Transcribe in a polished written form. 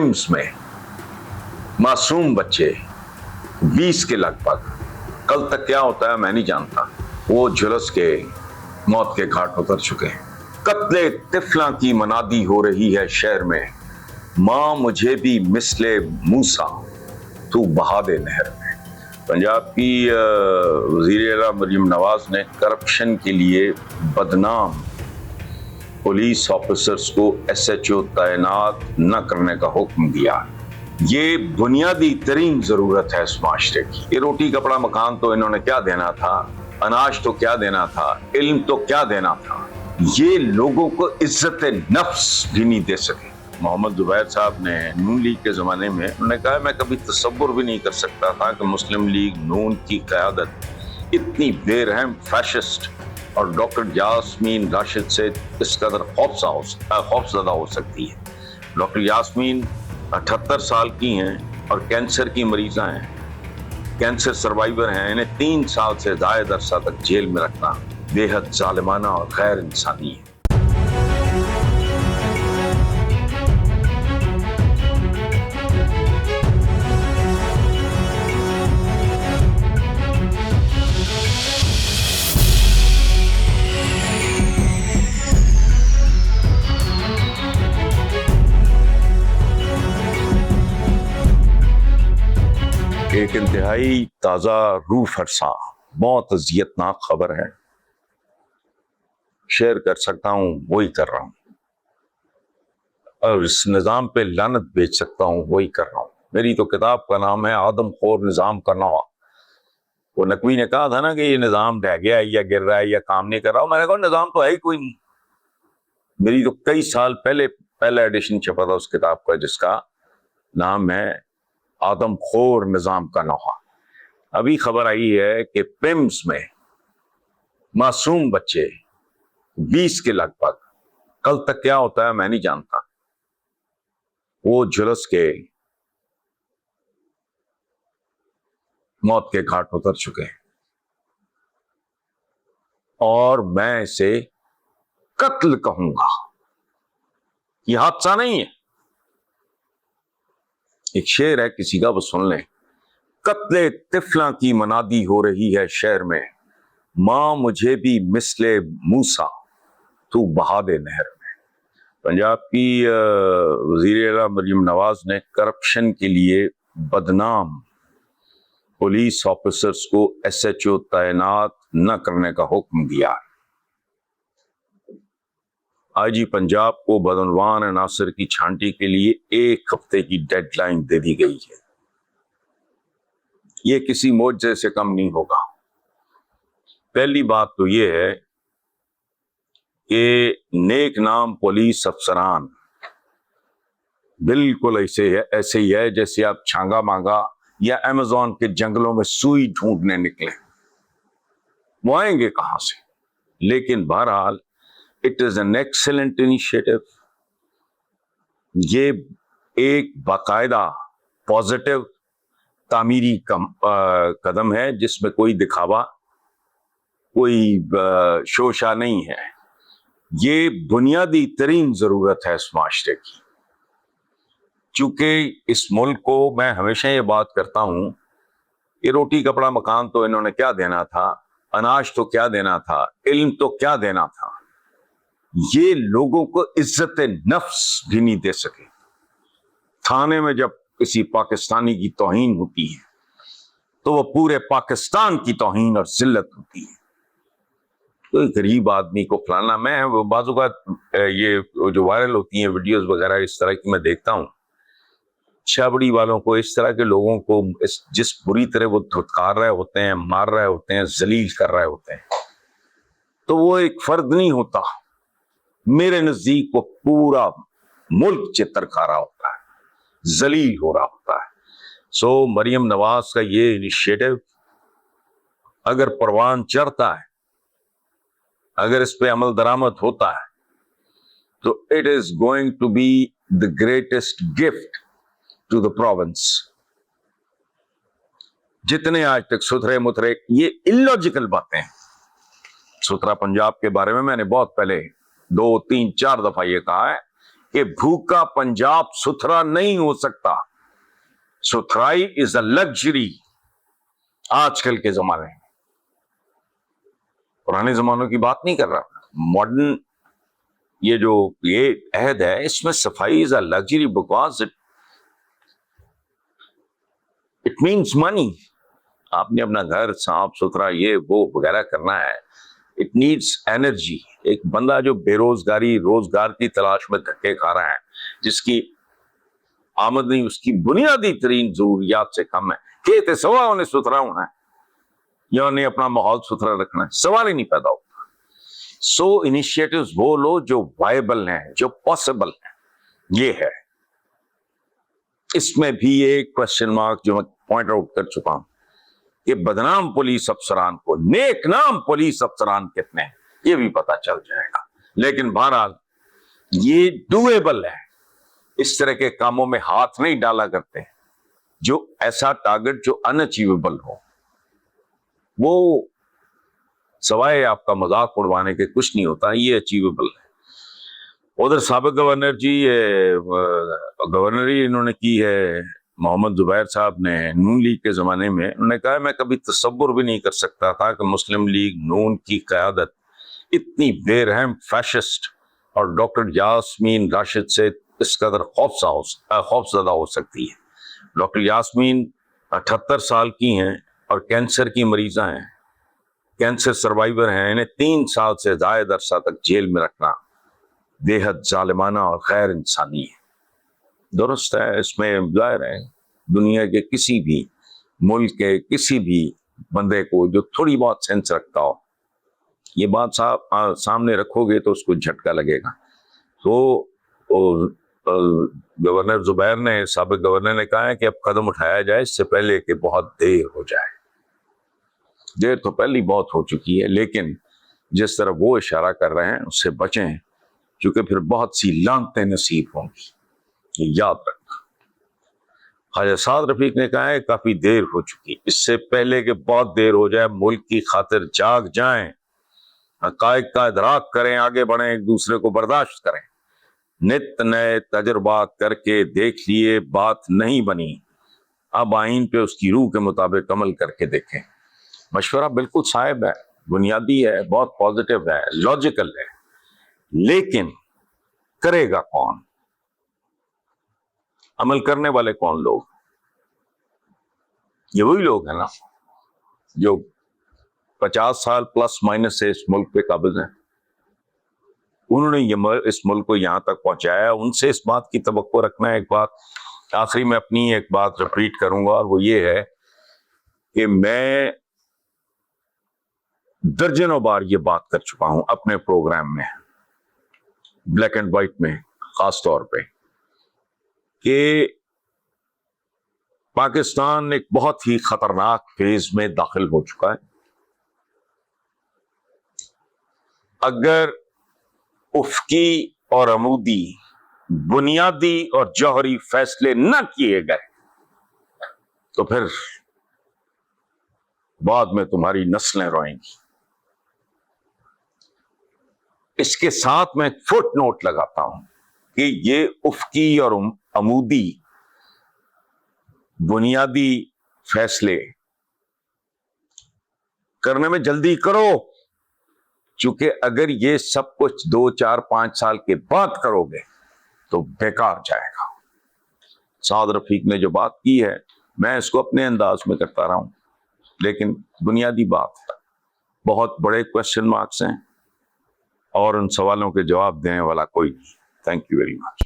PIMS में मासूम बच्चे 20 के लगभग, कल तक क्या होता है मैं नहीं जानता, वो झुलस के मौत के घाट उतर चुके हैं। कत्ले तिफला की मनादी हो रही है शहर में, माँ मुझे भी मिसले मूसा तू बहा दे नहर में। पंजाब की वज़ीर-ए-आला मरियम नवाज ने करप्शन के लिए बदनाम पुलिस ऑफिसर्स को SHO तैनात न करने का हुक्म दिया। ये बुनियादी तरीन जरूरत है इस माशरे की। ये रोटी कपड़ा मकान तो इन्होंने क्या देना था, अनाज तो क्या देना था, इल्म तो क्या देना था, ये लोगों को इज्जत नफ्स भी नहीं दे सके। मोहम्मद जुबैर साहब ने नून लीग के ज़माने में उन्होंने कहा मैं कभी तसव्वुर भी नहीं कर सकता था कि मुस्लिम लीग नून की क़यादत इतनी बेरहम फैशिस्ट और डॉक्टर यास्मीन राशिद से इस कदर खौफज़दा हो सकती है। डॉक्टर यास्मीन 78 साल की हैं और कैंसर की मरीज़ा हैं, कैंसर सर्वाइवर हैं। इन्हें 3 साल से ज़ायद अरसा तक जेल में रखना बेहद ज़ालिमाना और गैर इंसानी है। एक इंतहाई ताज़ा रूह फरसा बहुत अज़ियतनाक खबर है, शेयर कर सकता हूँ वही कर रहा हूँ, और इस निज़ाम पे लानत बेच सकता हूँ वही कर रहा हूँ। मेरी तो किताब का नाम है आदम खोर निज़ाम का नवा। वो नकवी ने कहा था ना कि ये निज़ाम ढह गया है या गिर रहा है या काम नहीं कर रहा, मैंने कहा निज़ाम तो है ही कोई नहीं। मेरी तो कई साल पहले पहला एडिशन छपा था उस किताब का जिसका नाम है आदम खोर निज़ाम का नौहा। अभी खबर आई है कि पिम्स में मासूम बच्चे 20 के लगभग, कल तक क्या होता है मैं नहीं जानता, वो झुलस के मौत के घाट उतर चुके हैं, और मैं इसे कत्ल कहूंगा। ये हादसा नहीं है। एक शेर है किसी का, वो सुन लें। कत्ले तिफला की मनादी हो रही है शहर में, माँ मुझे भी मिसले मूसा तू बहा दे नहर में। पंजाब की वज़ीर-ए-आला मरियम नवाज ने करप्शन के लिए बदनाम पुलिस ऑफिसर्स को SHO तैनात न करने का हुक्म दिया। IG पंजाब को बदनवान अनासर की छांटी के लिए 1 हफ्ते की डेडलाइन दे दी गई है। ये किसी मोजे से कम नहीं होगा। पहली बात तो ये है कि नेक नाम पुलिस अफसरान बिल्कुल ऐसे ही है जैसे आप छांगा मांगा या अमेज़न के जंगलों में सुई ढूंढने निकले। वो आएंगे कहां से? लेकिन बहरहाल it is an excellent initiative. ये एक बाकायदा पॉजिटिव तामीरी कदम है जिसमें कोई दिखावा, कोई शोशा नहीं है। ये बुनियादी तरीन जरूरत है इस माशरे की। चूंकि इस मुल्क को, मैं हमेशा ये बात करता हूं, ये रोटी कपड़ा मकान तो इन्होंने क्या देना था, अनाज तो क्या देना था, इल्म तो क्या देना था, ये लोगों को इज्जत नफ्स भी नहीं दे सके। थाने में जब किसी पाकिस्तानी की तौहीन होती है तो वो पूरे पाकिस्तान की तौहीन और जिल्लत होती है। तो गरीब आदमी को फलाना, मैं वो बाजू का ये जो वायरल होती हैं वीडियोस वगैरह इस तरह की मैं देखता हूँ, छाबड़ी वालों को, इस तरह के लोगों को जिस बुरी तरह वो धुतकार रहे होते हैं, मार रहे होते हैं, जलील कर रहे होते हैं, तो वो एक फर्द नहीं होता। मेरे नजदीक वो पूरा मुल्क चित्तर खा रहा होता है, जलील हो रहा होता है। सो मरियम नवाज का ये इनिशिएटिव अगर परवान चढ़ता है, अगर इस पे अमल दरामद होता है, तो it is going to be the greatest gift to the province. जितने आज तक सुथरे मुथरे, ये इलॉजिकल बातें हैं। सुथरा पंजाब के बारे में मैंने बहुत पहले 2, 3, 4 दफा ये कहा है کہ بھوکا پنجاب ستھرا نہیں ہو سکتا. ستھرائی از اے لگژری آج کل کے زمانے میں. پرانے زمانوں کی بات نہیں کر رہا. ماڈرن یہ جو یہ عہد ہے اس میں صفائی is a luxury because it means money. آپ نے اپنا گھر صاف ستھرا یہ وہ وغیرہ کرنا ہے. It needs energy. ایک بندہ جو بے روزگاری روزگار کی تلاش میں دھکے کھا رہا ہے, جس کی آمدنی اس کی بنیادی ترین ضروریات سے کم ہے, کہتے سوا انہیں ستھرا ہونا ہے یا انہیں اپنا ماحول ستھرا رکھنا ہے, سوال ہی نہیں پیدا ہوتا. سو انیشیٹوز وہ لو جو وائبل ہیں, جو پاسبل ہیں. یہ ہے اس میں بھی ایک کوشچن مارک جو میں پوائنٹ آؤٹ کر چکا ہوں کہ بدنام پولیس افسران کو نیک نام پولیس افسران کتنے ہیں یہ بھی پتا چل جائے گا. لیکن بہرحال یہ ڈویبل ہے. اس طرح کے کاموں میں ہاتھ نہیں ڈالا کرتے جو ایسا ٹارگٹ جو ان اچیویبل ہو. وہ سوائے آپ کا مذاق اڑوانے کے کچھ نہیں ہوتا. یہ اچیویبل ہے. ادھر سابق گورنر جی گورنری انہوں نے کی ہے محمد زبیر صاحب نے نون لیگ کے زمانے میں. انہوں نے کہا میں کبھی تصور بھی نہیں کر سکتا تھا کہ مسلم لیگ نون کی قیادت اتنی بے رحم فیشسٹ اور ڈاکٹر یاسمین راشد سے اس قدر خوف زدہ ہو سکتی ہے. ڈاکٹر یاسمین 78 سال کی ہیں اور کینسر کی مریضہ ہیں, کینسر سروائیور ہیں. انہیں 3 سال سے زائد عرصہ تک جیل میں رکھنا بے حد ظالمانہ اور غیر انسانی ہے. درست ہے, اس میں ظاہر ہے دنیا کے کسی بھی ملک کے کسی بھی بندے کو جو تھوڑی بہت سینس رکھتا ہو یہ بات سامنے رکھو گے تو اس کو جھٹکا لگے گا. تو گورنر زبیر نے سابق گورنر نے کہا ہے کہ اب قدم اٹھایا جائے اس سے پہلے کہ بہت دیر ہو جائے. دیر تو پہلی بہت ہو چکی ہے, لیکن جس طرح وہ اشارہ کر رہے ہیں اس سے بچیں کیونکہ پھر بہت سی لعنتیں نصیب ہوں گی. یہ یاد رکھنا. خواجہ سعد رفیق نے کہا ہے کافی دیر ہو چکی. اس سے پہلے کہ بہت دیر ہو جائے ملک کی خاطر جاگ جائیں, حقائق کا ادراک کریں, آگے بڑھیں, ایک دوسرے کو برداشت کریں. نت نئے تجربات کر کے دیکھ لیے بات نہیں بنی, اب آئین پہ اس کی روح کے مطابق عمل کر کے دیکھیں. مشورہ بالکل صائب ہے, بنیادی ہے, بہت پازیٹیو ہے, لاجیکل ہے, لیکن کرے گا کون؟ عمل کرنے والے کون لوگ؟ یہ وہی لوگ ہیں نا جو 50 سال پلس مائنس سے اس ملک پہ قابض ہیں. انہوں نے اس ملک کو یہاں تک پہنچایا. ان سے اس بات کی توقع رکھنا ہے. ایک بات آخری میں اپنی ایک بات ریپیٹ کروں گا اور وہ یہ ہے کہ میں درجنوں بار یہ بات کر چکا ہوں اپنے پروگرام میں, بلیک اینڈ وائٹ میں خاص طور پہ, کہ پاکستان ایک بہت ہی خطرناک فیز میں داخل ہو چکا ہے. اگر افقی اور عمودی بنیادی اور جوہری فیصلے نہ کیے گئے تو پھر بعد میں تمہاری نسلیں روئیں گی. اس کے ساتھ میں فٹ نوٹ لگاتا ہوں کہ یہ افقی اور عمودی بنیادی فیصلے کرنے میں جلدی کرو, چونکہ اگر یہ سب کچھ 2 4 5 سال کے بعد کرو گے تو بیکار جائے گا. سعد رفیق نے جو بات کی ہے میں اس کو اپنے انداز میں کرتا رہا ہوں, لیکن بنیادی بات بہت بڑے کوشچن مارکس ہیں اور ان سوالوں کے جواب دینے والا کوئی نہیں. Thank you very much.